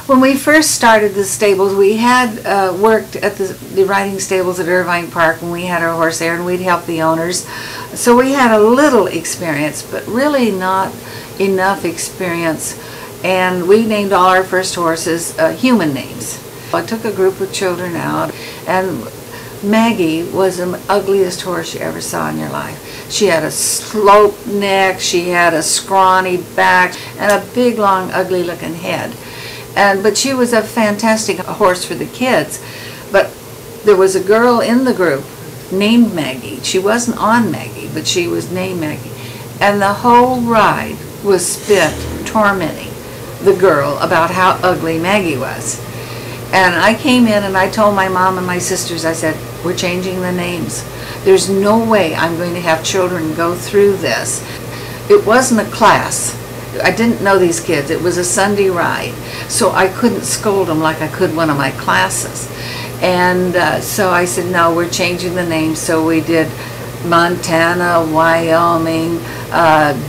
When we first started the stables, we had worked at the riding stables at Irvine Park when we had our horse there, and we'd help the owners. So we had a little experience, but really not enough experience. And we named all our first horses human names. I took a group of children out, and Maggie was the ugliest horse you ever saw in your life. She had a sloped neck, she had a scrawny back, and a big, long, ugly-looking head. But she was a fantastic horse for the kids. But there was a girl in the group named Maggie. She wasn't on Maggie, but she was named Maggie. And the whole ride was spent tormenting the girl about how ugly Maggie was. And I came in and I told my mom and my sisters, I said, we're changing the names. There's no way I'm going to have children go through this. It wasn't a class. I didn't know these kids. It was a Sunday ride. So I couldn't scold them like I could one of my classes. And so I said, no, we're changing the names. So we did Montana, Wyoming,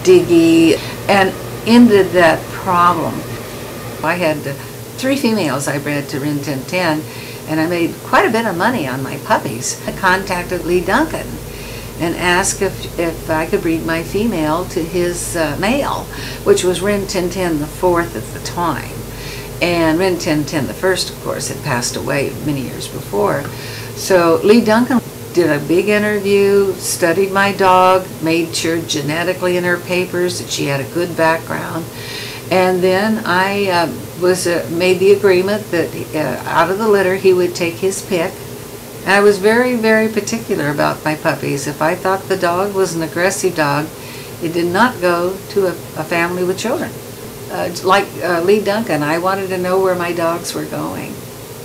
Diggy, and ended that problem. I had 3 females I bred to Rin Tin Tin, and I made quite a bit of money on my puppies. I contacted Lee Duncan and asked if I could breed my female to his male, which was Rin Tin Tin the 4th at the time. And Rin Tin Tin the 1st, of course, had passed away many years before. So Lee Duncan did a big interview, studied my dog, made sure genetically in her papers that she had a good background. And then I made the agreement that out of the litter he would take his pick. And I was very, very particular about my puppies. If I thought the dog was an aggressive dog, it did not go to a family with children. Like Lee Duncan, I wanted to know where my dogs were going.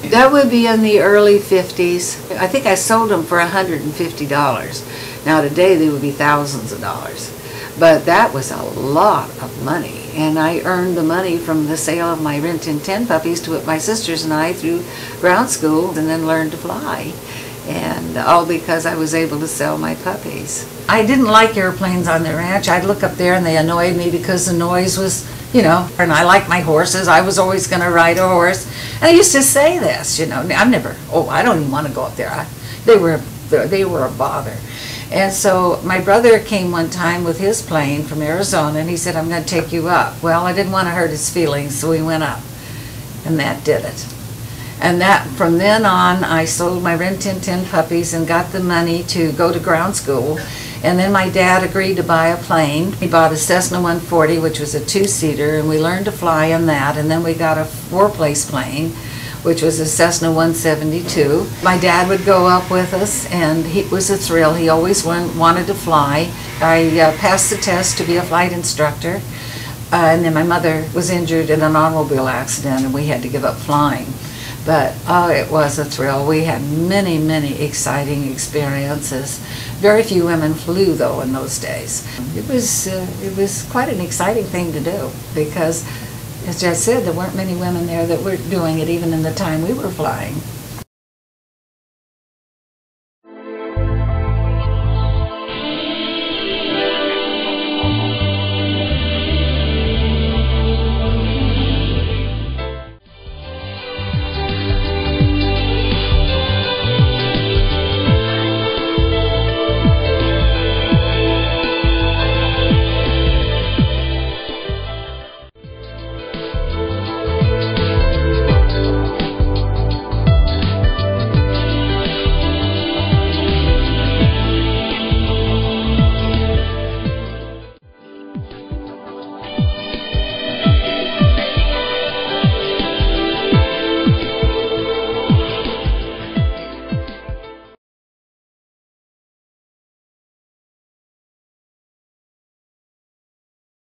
That would be in the early 50s. I think I sold them for $150. Now today they would be thousands of dollars. But that was a lot of money. And I earned the money from the sale of my Rin Tin Tin puppies to put my sisters and I through ground school and then learned to fly. And all because I was able to sell my puppies. I didn't like airplanes on the ranch. I'd look up there and they annoyed me because the noise was, you know, and I like my horses. I was always going to ride a horse. And I used to say this, you know, I've never, I don't even want to go up there. They were a bother. And so my brother came one time with his plane from Arizona, and he said, I'm going to take you up. Well, I didn't want to hurt his feelings, so we went up. And that did it. And that, from then on, I sold my Rin Tin Tin puppies and got the money to go to ground school. And then my dad agreed to buy a plane. He bought a Cessna 140, which was a 2-seater, and we learned to fly in that. And then we got a 4-place plane, which was a Cessna 172. My dad would go up with us, and it was a thrill. He always wanted to fly. I passed the test to be a flight instructor, and then my mother was injured in an automobile accident, and we had to give up flying. But, it was a thrill. We had many, many exciting experiences. Very few women flew, though, in those days. It was quite an exciting thing to do, because as I said, there weren't many women there that were doing it even in the time we were flying.